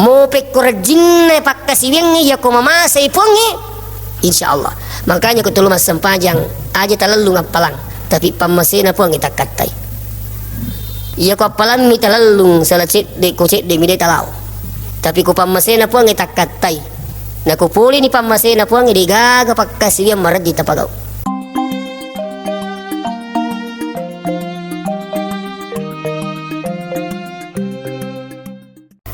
mo pekorjinne pakkasiwengi ya ko mamasay pongi insyaallah. Makanya ko tulu mas sempajang aja talalu ngapalang tapi pamasena po ang itakatay iya ko apalan mi talalung salacit de ko cit de mi de talaw tapi ko pamasena po ang itakatay na kupuli ni pamasena po ang idigaga pakkasiwen marad di tapagaw.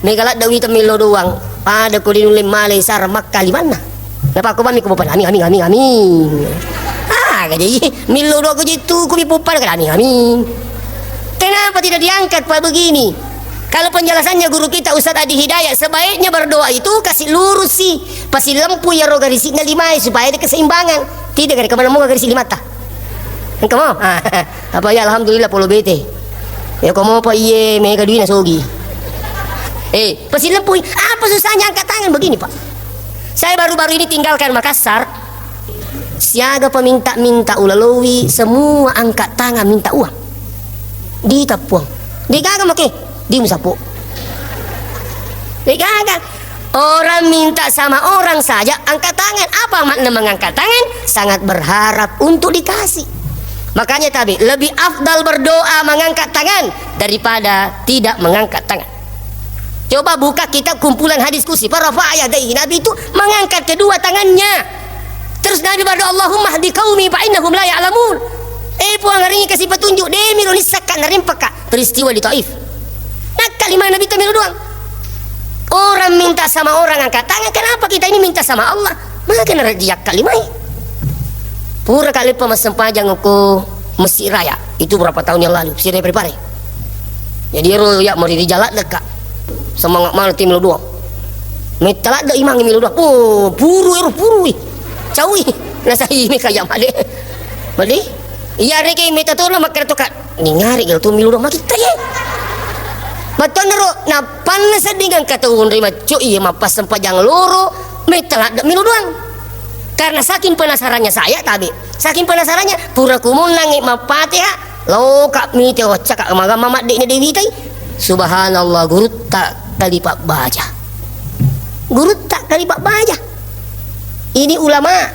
Megalat dawi tamilo doang pada ko dinulim malay sar makkalimana napa ko ba mi kupupan amin jadi milo doang ko jitu ko pipupan kan amin. Kenapa tidak diangkat Pak begini? Kalau penjelasannya guru kita Ustaz Adi Hidayat, sebaiknya berdoa itu kasih lurus sih, pasti lampu ya roga risiknya lima supaya ada keseimbangan. Tidak kan kemana-mana garis lima ta. Kamu apa ya alhamdulillah polo bete. Ya kamu apa iye mega duina sogi. Pasti lampu. Apa susahnya angkat tangan begini Pak? Saya baru-baru ini tinggalkan Makassar. Siaga peminta-minta ulalowi semua angkat tangan minta uang. Di tapuang. Di gagang oke. Di musapo. Di gagang. Orang minta sama orang saja angkat tangan. Apa makna mengangkat tangan? Sangat berharap untuk dikasih. Makanya tadi lebih afdal berdoa mengangkat tangan daripada tidak mengangkat tangan. Coba buka kitab kumpulan hadis kursi para yadayhi. Nabi itu mengangkat kedua tangannya. Terus Nabi berdoa Allahumma hdi qaumi fa innahum la ya'lamun. Puang hari ini kasih petunjuk demi ronisakan narimpaka peristiwa di Taif. Nah kalimat Nabi tamilu doang. Orang minta sama orang angkat tangan, kenapa kita ini minta sama Allah? Maka rajak kalimat. Pura kali pemasem pajang aku Mesir Raya itu berapa tahun yang lalu. Sire prepare. Jadi ya mau di jalan dekat. Semangat mal tim lu doang. Metalak da imang milu doang. Oh, puru. Cawi. Nasa ini kayak made. Iya reke meta to na makartokat ni ngari gal to milu ma kita ye matan ro na panna sadingan katuhun rima cu iya mapas sempajang loro meta la milu doang karena saking penasarannya saya tabi saking penasarannya pura kumul nangi mapatiha lo kak mi te cakak maga mamat de dewi tai subhanallah guru tak kali pak baca ini ulama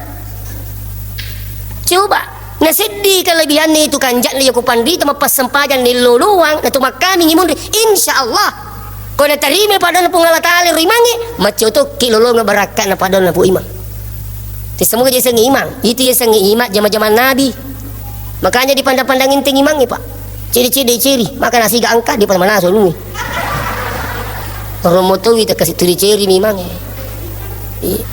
coba. Nah sedih kelebihannya itu kan jangan aku pandi tema pas sempajan ni luluang na tumakami ngimun insyaallah ko na tarime pada na pungala tali rimangi macho to kilolo nga baraka na pada na po imam ti semoga dia sang imam itu ya sang imam zaman-zaman nabi makanya dipandang-pandangin ting imam Pak ciri maka nasi ga angka di pada manaso lu romoto kita kasih ciri imam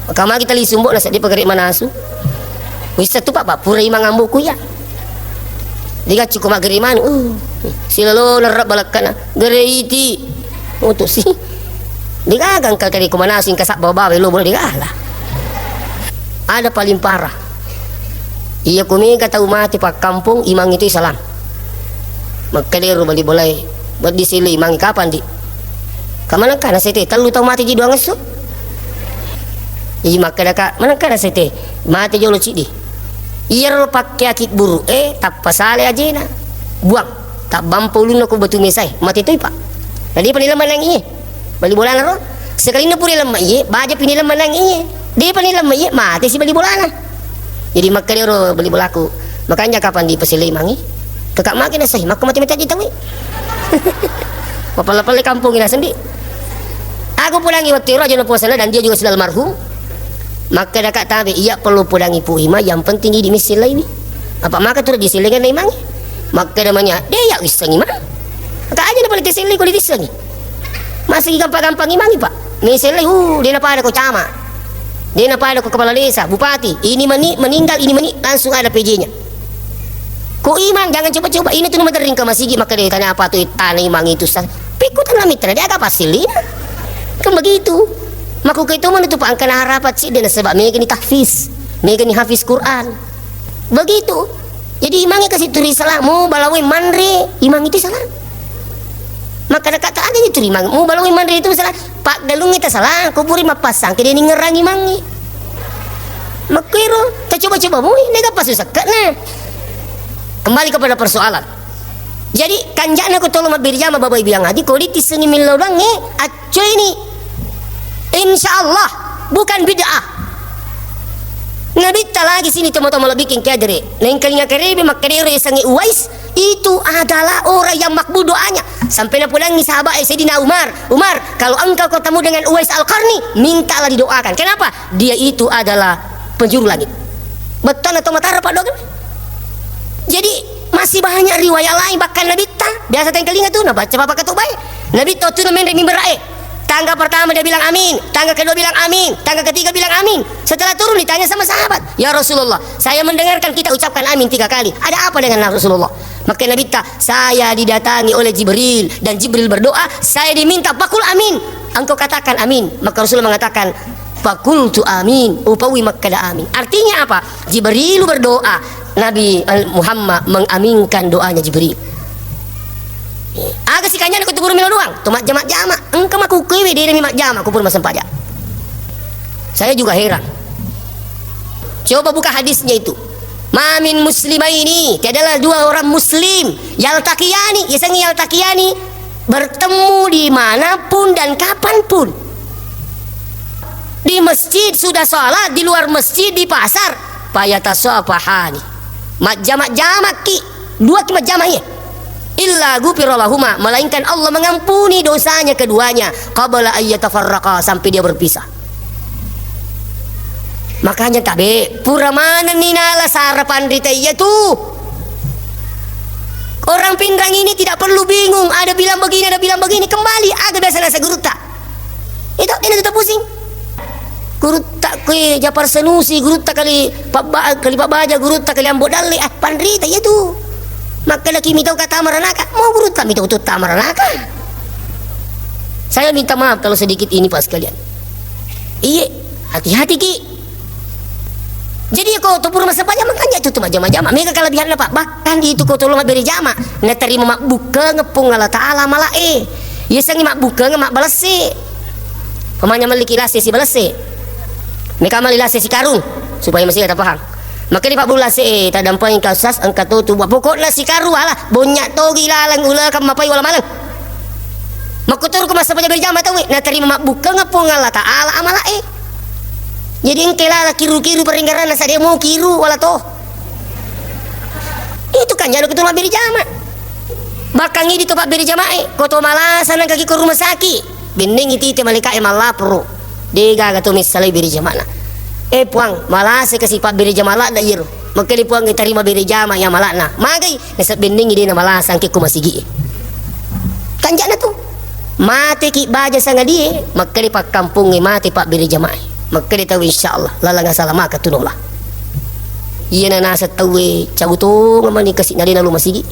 maka kita li sumbok na sa di pagari manaso. Wisa tu pak pura imang ambuku ya. Diga cukup mageriman. Sila lo narap balakana. Gereiti. Untuk si. Diga gangkal kali kumanasin kasak bawa-bawa lo boleh digalah. Ada paling parah. Iya kumi kata umati pak kampung imang itu salam. Magkaliru bali boleh. Buat disili imang kapan di. Kamana kana sete talu tau mati ji doang esok. Iya makadaka mana kana sete mati jolo cidi. Iya pakai akik buru tak pasale aja na buang tak bampulun aku batu mesai mati tu Pak. Jadi penilaman yang ini bali bola ro sekali na puri lemah iya baja pinilaman yang ini dia penilaman iya mati si bali bola na. Jadi makanya ro bali bolaku makanya kapan di pesile mangi kakak makin sah mak mati mati tahu papal-papal kampung ina sendi aku pulangi waktu ro jono puasa dan dia juga sudah almarhum. Maka dekat tabi ia perlu pulang ibu ima yang penting di misil ini apa maka tuh disilingan imang maka namanya dia ya iseng imang maka aja na palit disili ko disengi masih gampang-gampang imang Pak misil dia na pada ko cama dia na pada ko kepala desa bupati ini meninggal ini langsung ada PJ-nya ko imang jangan coba-coba ini tuh nomor ring ke masigi maka dia tanya apa tuh tanah imang itu pikutan lah mitra dia agak pasilina kan begitu. Maka itu mana tu pak angkana harapat sih dan sebab mereka ni tahfiz, mereka ni hafiz Quran. Begitu. Jadi imangnya kasih turi salah, mau balawe mandre, imang itu salah. Maka kata aja itu imang, mau balawe mandre itu salah. Pak galung itu salah, kuburi mapasang, kede ni ngerang imangi. Makiro, kita coba-coba mau, nega pas susah kena. Kembali kepada persoalan. Jadi kanjana ko tolong mabirjama babai biang adi, kau di tisengi milau dang aco ini. insyaallah, bukan bid'ah. Nabi tak lagi sini teman-teman bikin kadri. Lain kalinya keribi makadiri sangi Uwais itu adalah orang yang makbul doanya. Sampai nak pulangi sahabat Sayyidina Umar. Umar, kalau engkau ketemu dengan Uwais Al-Qarni, mintalah didoakan. Kenapa? Dia itu adalah penjuru langit. Betul atau matara Pak Dogan? Jadi masih banyak riwayat lain bahkan Nabi tak biasa tengah kelinga tu nak baca apa kata baik. Nabi tu main demi berai. Tangga pertama dia bilang amin, tangga kedua bilang amin, tangga ketiga bilang amin. Setelah turun ditanya sama sahabat, ya Rasulullah, saya mendengarkan kita ucapkan amin 3 kali. Ada apa dengan Rasulullah? Maka Nabi tak, saya didatangi oleh Jibril dan Jibril berdoa, saya diminta pakul amin. Engkau katakan amin. Maka Rasulullah mengatakan pakul tu amin, upawi makada amin. Artinya apa? Jibril berdoa, Nabi Muhammad mengaminkan doanya Jibril. Agak sikanya nak ketubur milo doang. Tu mak jamak. Engkau mak kukewe dia demi mak jamak kupur masam pajak. Saya juga heran. Coba buka hadisnya itu. Mamin muslimaini, tiadalah 2 orang muslim yaltaqiyani, yasangi yaltaqiyani bertemu dimanapun dan kapanpun. Di masjid sudah sholat, di luar masjid, di pasar, payatasafahani. Mak jamak ki, 2 ki mak jamak ya. Illa ghufira lahuma, melainkan Allah mengampuni dosanya keduanya qabla ayyatafarraqa, sampai dia berpisah. Makanya tabe pura mana ninala sarapan ritaya tu. Orang Pindrang ini tidak perlu bingung, ada bilang begini, kembali ada biasa nasa guru tak. Itu dia tetap pusing. Guru tak ke Japar Senusi, guru tak kali Pak Baja, guru tak kali Ambo Dalli, pandrita ya tu. Maka lagi minta kata maranaka, mau guru tak minta utut maranaka. Saya minta maaf kalau sedikit ini Pak sekalian. Iya, hati-hati ki. Jadi kau tupur masa pajak makanya itu cuma jama-jama. Mereka kelebihan Pak. Bahkan itu kau tolong beri jama. Nak terima mak buka ngepung Allah Taala malah Ya sangi mak buka ngemak balase. Pemanya meliki lase si balase. Mereka mali lase si karung supaya masih kata paham. Maka di Pak Bula tak dampai kasas angkat tu pokoknya si karu lah bonyak togi lalang ulah kam mapai wala malang. Makutur ko masa pa berjama tawi na terima makbuka ngapong Allah Taala amala Jadi engke lah kiru-kiru peringgaran sa dia mau kiru wala to. Itu kan jalo ketua berjama. Bakang ini tu Pak berjama koto malasan ang kaki ko rumah sakit. Bending iti malika malah pro. Dega gato misalai berjama na. Puang malah saya kasih Pak beri jamala dah iru. Maka di puang terima beri jama yang malah na. Magai nasab bending ide na malah sangke kumasigi. Kanjana tu. Mati ki baja sanga dia. Maka di Pak kampung mati Pak beri jama. Maka di tahu insyaallah lalang salah maka tunolah. Iya na nasa tahu cabuto ngamani kasih nalina lu masigi.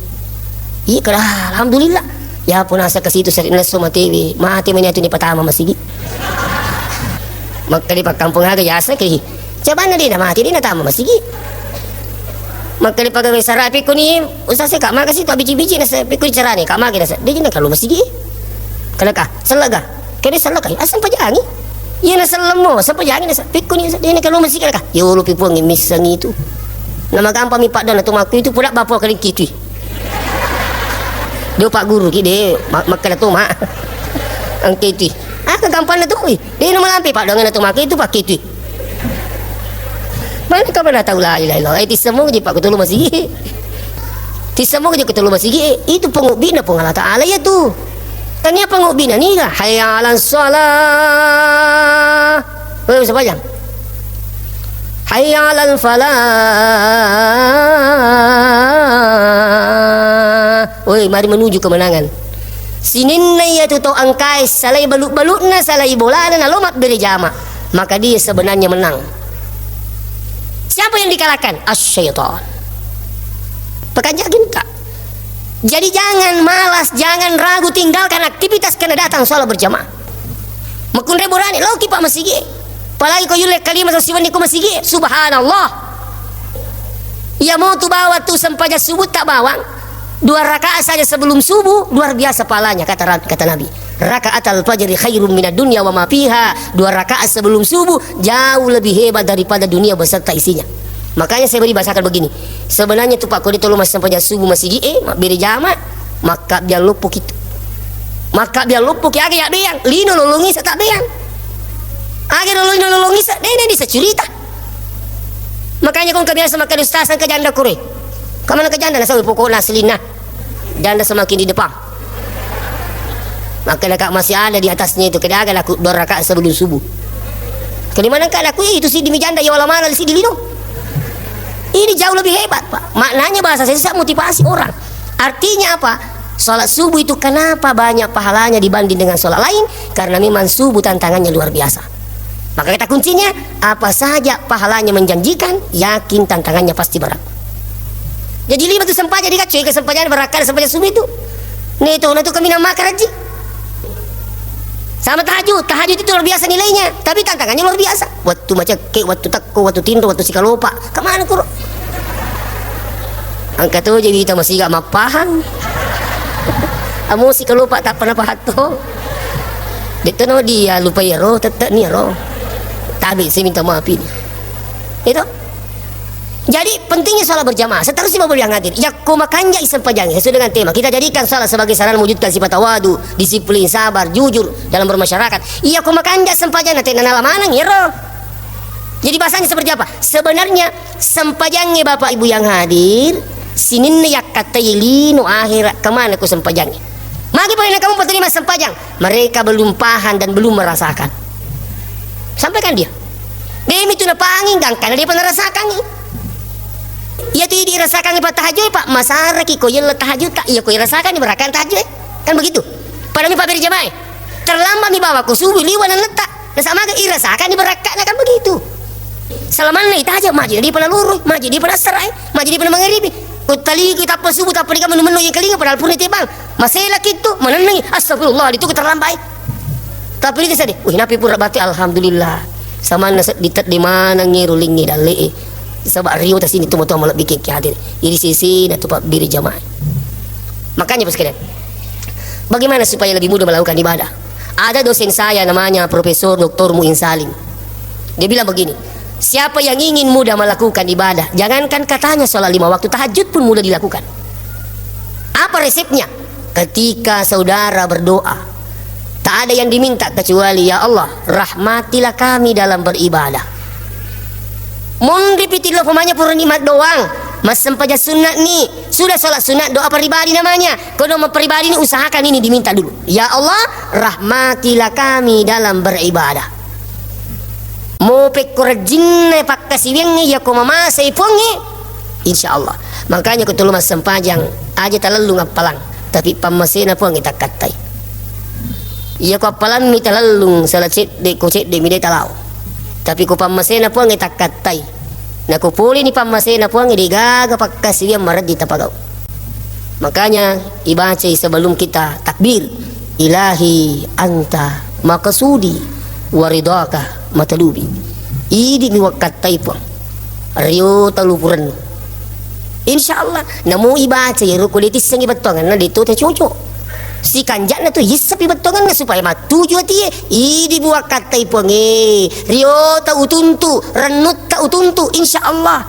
Iya kala alhamdulillah. Ya pun asa kasih itu sering naso mati menyatu ni pertama masigi. Maka di kampung aga yasa kali coba na dia mati dia natama masigi. Maka di pagawe sarapi ko ni usa se kama kasi to biji-biji na sa pikul carane kama gina sa dia na kalau masigi. Kala ka salaga kene salaga asan pajangi. Iya na salamo sa pajangi na sa pikul ni dia na kalau masigi ka. Yo lupi puang misang itu. Nama gampang mi pak dan tumaku itu pula bapa kali kitu. Dia pak guru ki dia maka tu mak. Ang kitu. Aku gampang na tu dia nama lampi pak dengan tu maka itu pakai itu. Mana kau pernah tahu lah ilah ti semua je pak ketulu masih. Ti semua je ketulu masih itu pengubina Allah Taala ya tu. Tanya pengubina ni kah hayya 'alas shalah. Bisa panjang. Hayya 'alal falah. Mari menuju kemenangan. Sinin na iya tuto angkai salai baluk-baluk na salai bola na lomat beri jama, maka dia sebenarnya menang. Siapa yang dikalahkan? As-syaitan. Pekanjak ginta. Jadi jangan malas, jangan ragu, tinggalkan aktivitas kena datang sholat berjamaah. Makun reborani lo kipak masigi. Apalagi kau yulek kalimat sosiwan ku masigi. Subhanallah. Ya mau tu bawa tu sampainya subuh tak bawang. 2 rakaat saja sebelum subuh luar biasa palanya kata Nabi. Rakaat al-fajri khairum minad dunya wa ma fiha. 2 rakaat sebelum subuh jauh lebih hebat daripada dunia beserta isinya. Makanya saya beri bahasakan begini. Sebenarnya tu Pak Kodi tolong masih sampai subuh masih beri jama maka dia lupuk itu. Maka dia lupuk ya biang lino lulungi tak biang. Magi nolong isa, ini cerita. Makanya kung kebiasa makan ustasan ke janda kure. Kamana ke janda nasa pokok naslina. Janda semakin di depan. Maka kak masih ada di atasnya itu. Kedagan aku 2 rakaat sebelum subuh. Kalimanan kan aku itu sih demi janda ya wala mana di sini dong. Ini jauh lebih hebat Pak. Maknanya bahasa saya motivasi orang. Artinya apa? Sholat subuh itu kenapa banyak pahalanya dibanding dengan sholat lain? Karena memang subuh tantangannya luar biasa. Maka kata kuncinya, apa saja pahalanya menjanjikan, yakin tantangannya pasti berat. Jadi 5 tu sempat jadi cuy kesempatan berakal sampai subuh itu. Nih itu kami nama karaji. Sama tahajud itu luar biasa nilainya, tapi tantangannya luar biasa. Waktu macam kek, waktu takko, waktu tindo, waktu sikalopa, kemana kuro? Angkat tu jadi kita masih gak mapaham. Amo sikalopa tak pernah pahato. Dito no dia lupa ya roh, tetap nih roh. Tapi saya minta maaf ini. Itu. Jadi pentingnya sholat berjamaah. Seterusnya Bapak yang hadir. Ya kumakanja isem pajangnya sesuai dengan tema. Kita jadikan sholat sebagai sarana mewujudkan sifat tawadu, disiplin, sabar, jujur dalam bermasyarakat. Iya kumakanja sempajang nanti nana manang ya roh. Jadi bahasanya seperti apa? Sebenarnya sempajangnya Bapak Ibu yang hadir, sinin ya kataili no akhirat kemana ku sempajangnya? Magi pernah kamu penerima sempajang, mereka belum paham dan belum merasakan. Sampaikan dia. Demi tu na panging dan karena dia pernah rasakan ni. Ia tu dirasakan ibadah tahajud Pak masyarakat ko yang tahajud tak ia ko rasakan berakan tahajud kan begitu. Pada mi Pak beri jamaah terlambat mi bawa ku subuh liwan dan letak dan sama ke irasakan di berakan kan begitu. Selama ni tahajud maju dia pernah lurus, maju dia pernah serai, maju dia pernah mengharibi. Kutali kita apa subuh tak pergi menu-menu yang kelinga padahal pun tebal. Masalah gitu menenangi astagfirullah itu kita terlambat. Tapi dia sedih. Wih napi pura bati alhamdulillah. Sama nasa di mana ngirulingi dalai. Sebab Rio tas ini tuh malah bikin hadir. Iri sisi dan tupak diri jamaah. Makanya Pak sekalian, bagaimana supaya lebih mudah melakukan ibadah? Ada dosen saya namanya Profesor Dr. Muin Salim. Dia bilang begini, siapa yang ingin mudah melakukan ibadah, jangankan katanya sholat 5 waktu, tahajud pun mudah dilakukan. Apa resepnya? Ketika saudara berdoa, tak ada yang diminta kecuali ya Allah, rahmatilah kami dalam beribadah. Mun dipitilah pemanya pura nikmat doang. Mas sempaja sunat nih. Sudah sholat sunat doa pribadi namanya. Kalau mau pribadi ini usahakan ini diminta dulu. Ya Allah, rahmatilah kami dalam beribadah. Mau pekurjin pak kasihnya ya ko mama saya pongi. Insyaallah. Makanya ko tulu mas sempajang aja talalu ngapalang. Tapi pamasena po kita katay. Iya ko apalan mi talalung salat de ko de mi de talaw. Tapi ko pamasena po kita katay. Nakupuli ni pamasena po ang idigaga pagkasiyang marad di tapagaw. Makanya ibaca sebelum kita takbir, ilahi anta makasudi waridaka matalubi. Idi mi wakatay po. Rio talupuran. Insyaallah namu ibaca ya rukulitis sang ibatongan na dito te cucu. Si kanjak na to hisap ibatongan na supaya matuju ati idi buak katay po nge rio ta utuntu renut ta utuntu insyaallah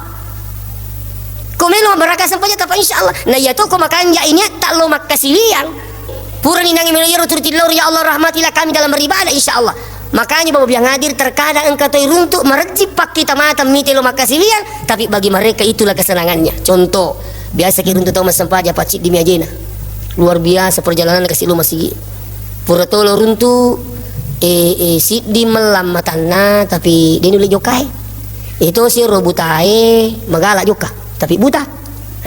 kumelo mereka sampainya tapa insyaallah na ya to ko makanja ini tak lo makasilian pura ni nangi melayaro turtilor ya Allah rahmatilah kami dalam beribadah insyaallah. Makanya Bapak yang hadir terkadang engkau toy runtuk merejip pak kita mata miti lo makasilian tapi bagi mereka itulah kesenangannya. Contoh biasa kiruntuk tau masampaja pacit di miajena luar biasa perjalanan ke silu masih pura tolo runtu si di melam matana tapi dia nulis jokai itu si robutai magala juga tapi buta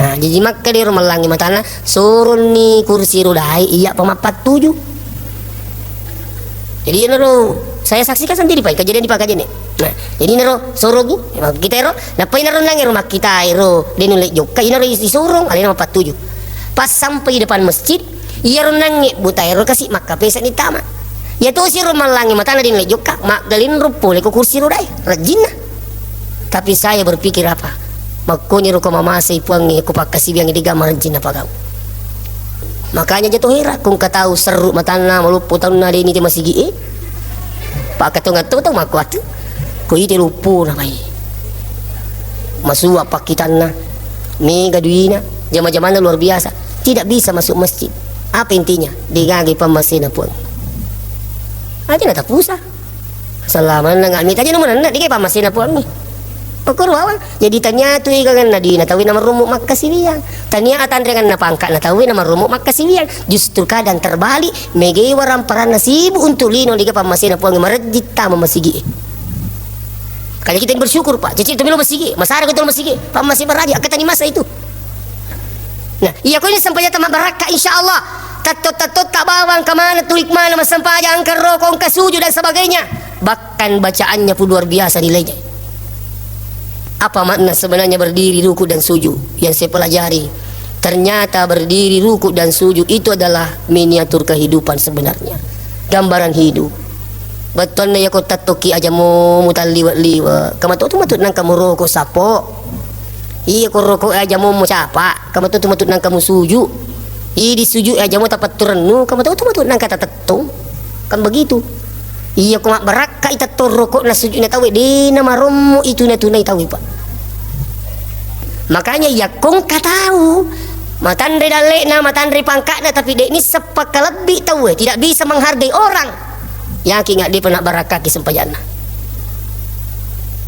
nah jadi maka dia melangi matana surun ni kursi rodai iya pemapat 7 jadi nero saya saksikan sendiri pak kejadian di pak kejadian nah jadi nero sorogi kita ero napai nero nang rumah kita ero dia nulis jokai nero isi surung alina 47 pas sampai di depan masjid ia renangi butairo kasih maka pesa ni tama ya tu si rumah langi matana din lejoka mak galin rupole ko kursi rodai rajina tapi saya berpikir apa makanya ruko mama saya puangi ko pakasi biang diga marjina pagau makanya jatuh hera kung katau seru matana maluputan na ini te masih gi pak katong ngatu tong makuat ko ite lupu na mai masua pakitana ni gaduina jama-jamana luar biasa tidak bisa masuk masjid. Apa intinya? Digagi pamasina pun. Aja nata pusa. Salaman na nga mi tanya naman na di kay pamasin na po ami. Pagkurwa jadi tanya tu ikan na di natawi na marumuk makasilian. Tanya atan dengan napangka natawi na marumuk makasilian. Justru kadang terbalik megay waram para nasibu untuk lino di kay pamasin na po ang marajit tama masigi. Kaya kita bersyukur Pak. Cicit tumilo masigi, masara ko masigi. Pamasin baraja kata ni masa itu. Nah, iya ko ini sampai tama baraka insyaallah. Tatot kabawang kamana tulik mana masampaja angker rokong kasuju dan sebagainya. Bahkan bacaannya pun luar biasa nilainya. Apa makna sebenarnya berdiri ruku dan sujud yang saya pelajari? Ternyata berdiri ruku dan sujud itu adalah miniatur kehidupan sebenarnya, gambaran hidup. Betul na yako tatoki aja mo mutal liwa-liwa. Kamu tu matut nang kamu roko sapo. Iya ko roko aja mo capa. Kamu tu matut nang kamu sujud. Iya di sujud aja mo tapat turenu. Kamu tu matut nang kata tetung. Kan begitu. Iya ko mak baraka ita rokok na sujud na tawi di nama romo itu na tunai tawi Pak. Makanya ya kong katahu matandre dalek na matandre pangkat na tapi dek ni sepaka lebih tahu tidak bisa menghargai orang yang ingat dia pernah baraka ki sempajana.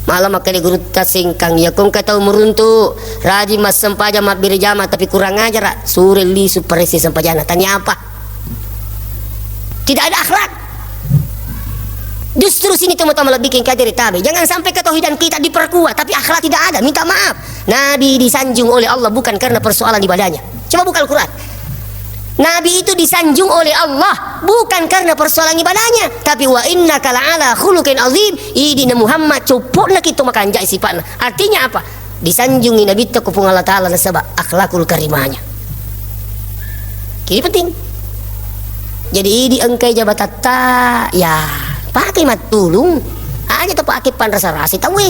Malam makanya guru tasingkang ya kong katahu meruntuk raji mas sempaja mat birjama tapi kurang ajar sure li superisi sempajana. Tanya apa? Tidak ada akhlak. Justru sini teman-teman lebih bikin kader tabi. Jangan sampai ketauhidan kita diperkuat tapi akhlak tidak ada. Minta maaf. Nabi disanjung oleh Allah bukan karena persoalan ibadahnya. Coba buka Al-Quran. Nabi itu disanjung oleh Allah bukan karena persoalan ibadahnya, tapi wa innaka la'ala khuluqin azim. Idina Muhammad cupukna kita makan jai sifatna. Artinya apa? Disanjungi Nabi itu kupung Allah Ta'ala nasabah akhlakul karimahnya. Kini penting. Jadi ini engkai jabatata ya pakai mat tulung aja tu pakai pan rasa-rasa tahu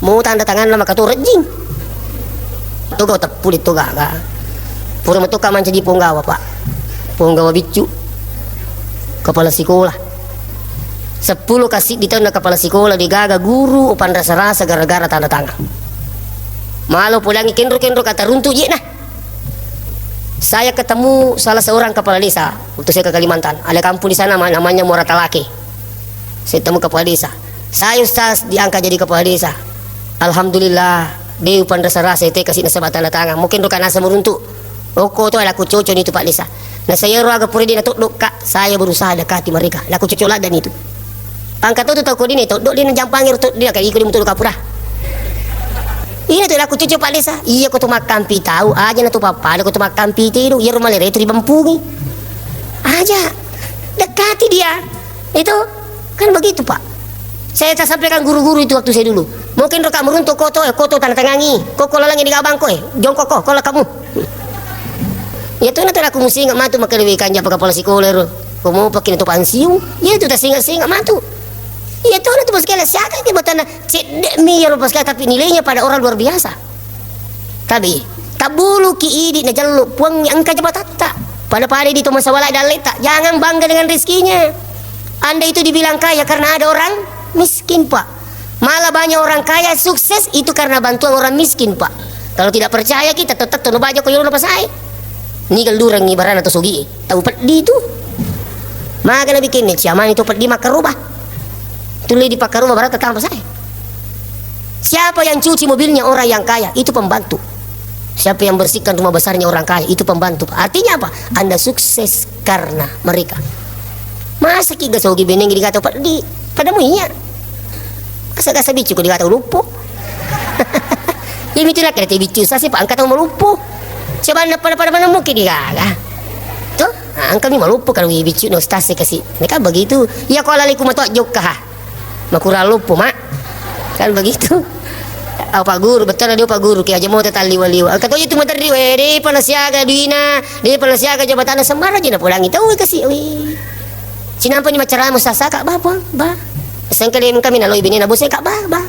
mau tanda tangan nama katu rejing tu kau tak pulit tu gak pura tu kaman jadi punggawa Pak, punggawa bicu kepala sekolah 10 kasih di tahun kepala sekolah digaga guru pan rasa-rasa gara-gara tanda tangan malu pulang kendro kata runtuh je nah. Saya ketemu salah seorang kepala desa waktu saya ke Kalimantan, ada kampung di sana namanya Moratalake. Saya temu kepala desa. Saya Ustaz diangkat jadi kepala desa. Alhamdulillah. Dia upan rasa-rasa itu kasih nasabah tanda tangan. Mungkin rukan nasa meruntuk. Oko tu aku cocok itu Pak Desa. Nah saya roga puri dia tok kak. Saya berusaha dekati mereka. Aku cocok ladan itu. Angkat tu tahu kau ini tok dia jampangir tok dia kayak ikut mutul kapura. Ini tu aku cocok Pak Desa. Iya aku tu makan pi tahu aja na tu papa. Aku tu makan pi tiru. Iya rumah lere itu dibempungi. Aja dekati dia. Itu kan begitu Pak. Saya tak sampaikan guru-guru itu waktu saya dulu. Mungkin roka meruntuk koto tanda tangangi. Koko lalangi di gabang ko jongkok ko kalau kamu. Ya tu nanti aku mesti ingat matu maka lebih kanja pakai pola sekolah. Kamu pakai itu pansiu. Ya tu tak singat matu. Ya tu nanti pas kala siapa ke batana cedek mi ya pas kala tapi nilainya pada orang luar biasa. Tapi tabulu ki idi na jaluk puang yang angka jabatata. Pada di tu masalah dalek tak. Jangan bangga dengan rezekinya. Anda itu dibilang kaya karena ada orang miskin Pak. Malah banyak orang kaya sukses itu karena bantuan orang miskin Pak. Kalau tidak percaya kita tetap tono baja koyo lepas saya. Nigal durang ibaran atau sogi. Tahu pedi itu. Maka na bikin nih siaman itu pedi makar rubah. Tuli di pakar rumah barat tetap saya. Siapa yang cuci mobilnya orang yang kaya itu pembantu. Siapa yang bersihkan rumah besarnya orang kaya itu pembantu. Artinya apa? Anda sukses karena mereka. Masa kiga sogi beneng dikata di padamu iya. Masa gasa bicu ko dikata lupo. Ya itu nak kata bicu sa siapa angkat mau lupo. Coba pada mana mungkin digaga. Tuh, angkat ni malupo kalau bicu no stase kasih. Mereka begitu. Ya kalau laliku matok jokah. Makura lupo mak. Kan begitu. Pak guru betul dia Pak guru ki aja mau tetal liwa-liwa. Kata itu motor di panasiaga duina, di panasiaga jabatan sembarang aja pulang itu kasih. Sinampa ni macara mo sasaka ba. Sangkali kami naloy bini na bose ka ba.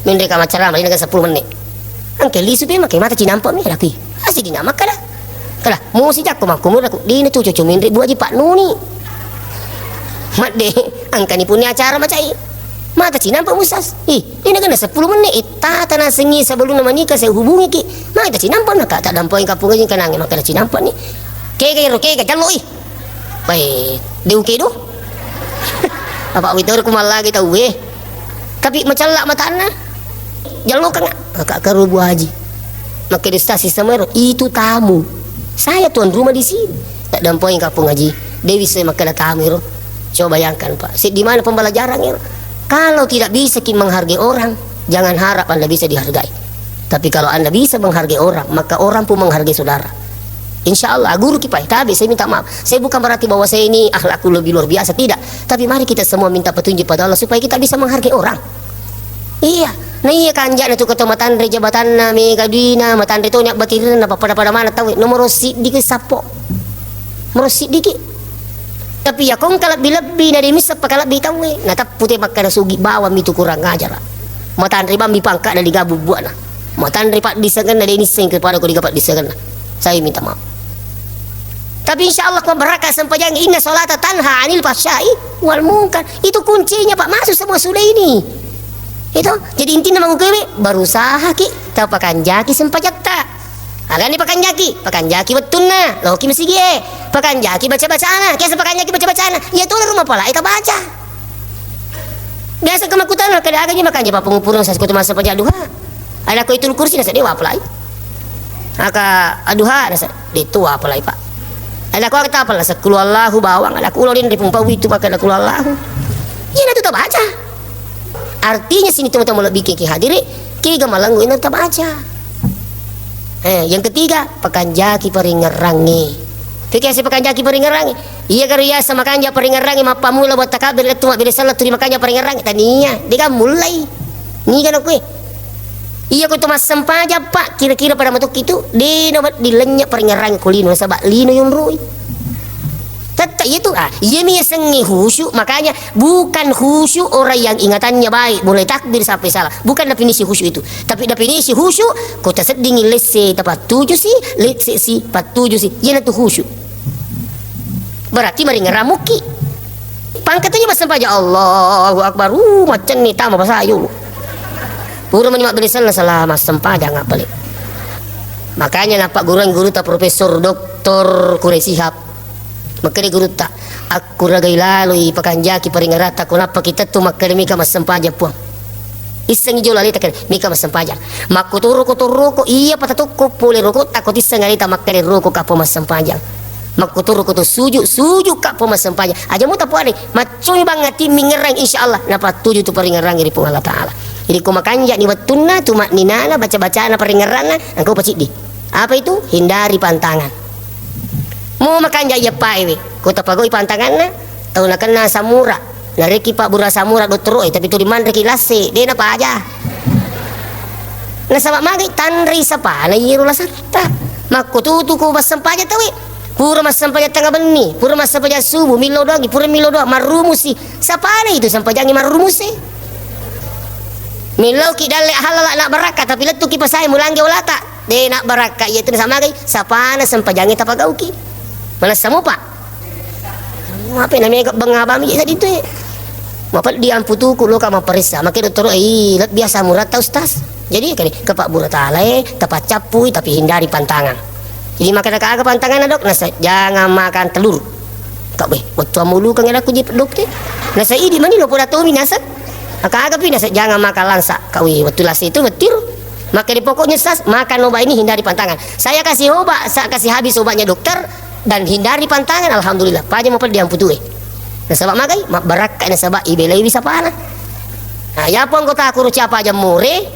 Mende ka macara mali naga 10 menit. Angke lisu pe makai mata cinampa mi laki. Asi dinamak kala. Kala mo si jakko makumur aku di na cucu mende buat ji Pak Nuni. Mat de angka ni punya acara macai. Mata cinampa musas. Ini naga na 10 menit tata na sengi sebelum na manika saya hubungi ki. Mata cinampa na ka tak dampoin kapung ni kanang makana cinampa ni. Kege jalo Baik, diuki do. apa witor kumal lagi tahu tapi macelak matana jalan kan agak ke rubuh haji maka di stasi Semeru itu tamu saya tuan rumah di sini tak dampoin kapung haji Dewi saya makan tamu itu coba bayangkan Pak di mana pembelajaran itu kalau tidak bisa menghargai orang jangan harap Anda bisa dihargai tapi kalau Anda bisa menghargai orang maka orang pun menghargai saudara insya Allah guru kipai tapi saya minta maaf saya bukan berarti bahwa saya ini akhlakku lebih luar biasa tidak tapi mari kita semua minta petunjuk pada Allah supaya kita bisa menghargai orang iya nah iya kanjak na tu kata matandre jabatan na mi kadina matandre tu nyak batirin na pada mana tahu nomor sidiki sapo nomor sidiki tapi ya kong kalak bilabi na demis apa kalak bitaw na tap putih makana sugi bawa mi tu kurang ajar matandre ba mi pangka na digabu buat na matandre pak disagan na denis sing kepada ko digapat disagan na saya minta maaf tapi insya Allah berkah sempajang inna salata tanha anil fahsya'i wal munkar itu kuncinya Pak masuk semua sudah ini itu jadi intinya mengukewe berusaha ki tapakan jaki sempajatta agan ni pakan jaki betul na loki mesti gie pakan jaki baca ana kiasa pakan jaki baca ana ya tu rumah pala kita baca biasa kemakutan kada aganya makan je pengupurang sa kutu masa pajak duha ada ko itu kursi nasa dewa pelai aka aduha nasa ditua pelai Pak ada ko kata apa lah sekulu Allahu bawang ada ku ulin di pumpawi itu pakai sekulu Allahu ya na tu tak baca artinya sini teman-teman lebih ki hadiri ki gamalanggu ini tak baca yang ketiga pakan jaki peringerangi fikir si pakan jaki peringerangi iya karya sama kanja peringerangi mapamula buat takabir itu bila salat tu makanya peringerangi tania dia mulai ni kan aku iya ko tumas sempaja Pak kira-kira pada matuk itu di nobat dilenyak peringerangi kulino sabak lino yung rui tetap itu iya mi sengi khusyuk makanya bukan khusyuk orang yang ingatannya baik mulai takbir sampai salah bukan definisi khusyuk itu tapi definisi khusyuk kota sedingin lese tepat tujuh sih lese si 47 sih iya itu khusyuk berarti meringeramuki pangkatnya mas sempaja Allahu Akbar macam ni tamu bahasa ayu pura menyimak belisan salah mas sempaja nggak pelik makanya nampak guru tak profesor doktor Kuresihab maka dia guru tak aku ragai lalu pakan jaki peringerata kenapa kita tu makanya mika mas sempaja puang iseng hijau lali tak mika mas sempaja maku tu roko iya patah tu kupule roko takut iseng alita makanya roko kapo mas sempaja maku tu roko tu suju kapo mas sempaja aja mu tak puani macui banget mingerang insyaallah napa tuju tu peringerang dari Allah Taala jadi ku makanja ni watuna tu makninana baca-bacaan peringerana engkau pacik di apa itu hindari pantangan mau makanja ya Pak ku tapagoi pantanganna tahu nak kena samura nareki Pak Bura samura dokter tapi tu di mana reki lase dia apa aja na sama magi tanri sapa na yiru lasarta makku tu ku basampaja tawi pura mas sampaja tengah beni pura mas sampaja subuh milo doang pura milo doang marumusi sapane itu sampajangi marumusi Milau ki dalle halal nak baraka tapi letu ki pasai mulangge ulata de nak baraka ieu teu sama gay sapana sampajangi tapagau ki malas samu Pak apa namanya bengabami jadi itu mapat diamputu kulo ka maperisa make dokter let biasa murah ta ustaz jadi kali ke Pak Bura Taala tepat capui tapi hindari pantangan jadi makan agak pantangan dok nasa jangan makan telur kak be waktu mulu kang aku jadi dokter nasa idi mani lo poda tomi nasa agak pindah jangan makan langsa kawi betul lah itu betul maka di pokoknya sas makan obat ini hindari pantangan saya kasih obat saya kasih habis obatnya dokter dan hindari pantangan alhamdulillah paja mau diam putue nah sabak magai barakah na sabak ibelai bisa pana nah ya pun kota aku rucapa aja mure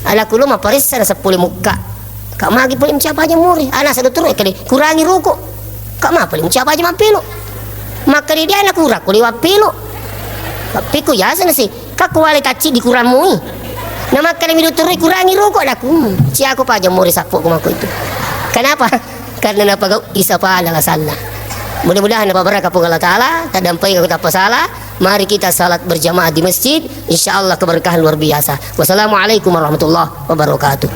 ala kulo maparisa na 10 muka kak magi pun siapa aja mure anak sa dokter kali kurangi rokok kak ma paling siapa aja mampilo maka dia anak kurang kuliwa pilo tapi ku ya sana sih kak kualitas dikurangui nama kalian minum turun kurangi rokok aku si aku paja muri sapu kumaku itu kenapa karena napa kau isa pa ala sana mudah-mudahan apa berkah Allah Taala tak dampai kita apa salah mari kita salat berjamaah di masjid insyaallah keberkahan luar biasa wassalamualaikum warahmatullahi wabarakatuh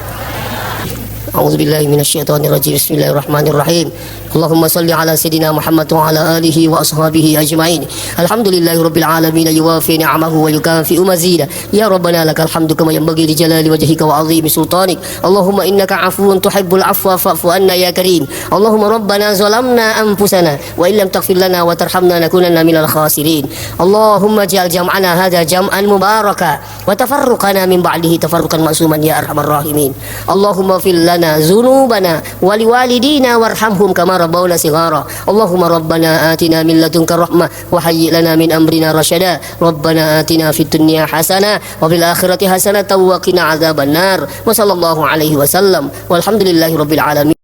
A'udzubillahi minasyaitonirrajim. Bismillahirrahmanirrahim. Allahumma salli ala sayyidina Muhammad wa ala alihi wa ashabihi ajma'in. Alhamdulillahi rabbil alamin yuwafi ni'amahu wa yukafi'u mazida. Ya Rabbana lakal hamdu kama yanbaghi li jalali wajhika wa 'azimi sultanik. Allahumma innaka 'afuwun tuhibbul 'afwa fa'fu anna ya karim. Allahumma rabbana zalamna anfusana wa illam taghfir lana wa tarhamna nakunanna minal khasirin. Allahumma ij'al jam'ana hadha jam'an mubaraka wa tafarruqana min ba'dihi tafarruqan ma'suman ya arhamar rahimin. Allahumma fil lana dzunubana wa liwalidina warhamhum kama rabbawna shighara. Allahumma rabbana atina min ladunka rahmah wa hayyi lana min amrina rasyada. Rabbana atina fid dunya hasanah wa fil akhirati hasanah wa qina adzabannar. Wa sallallahu alaihi wasallam walhamdulillahi rabbil alamin.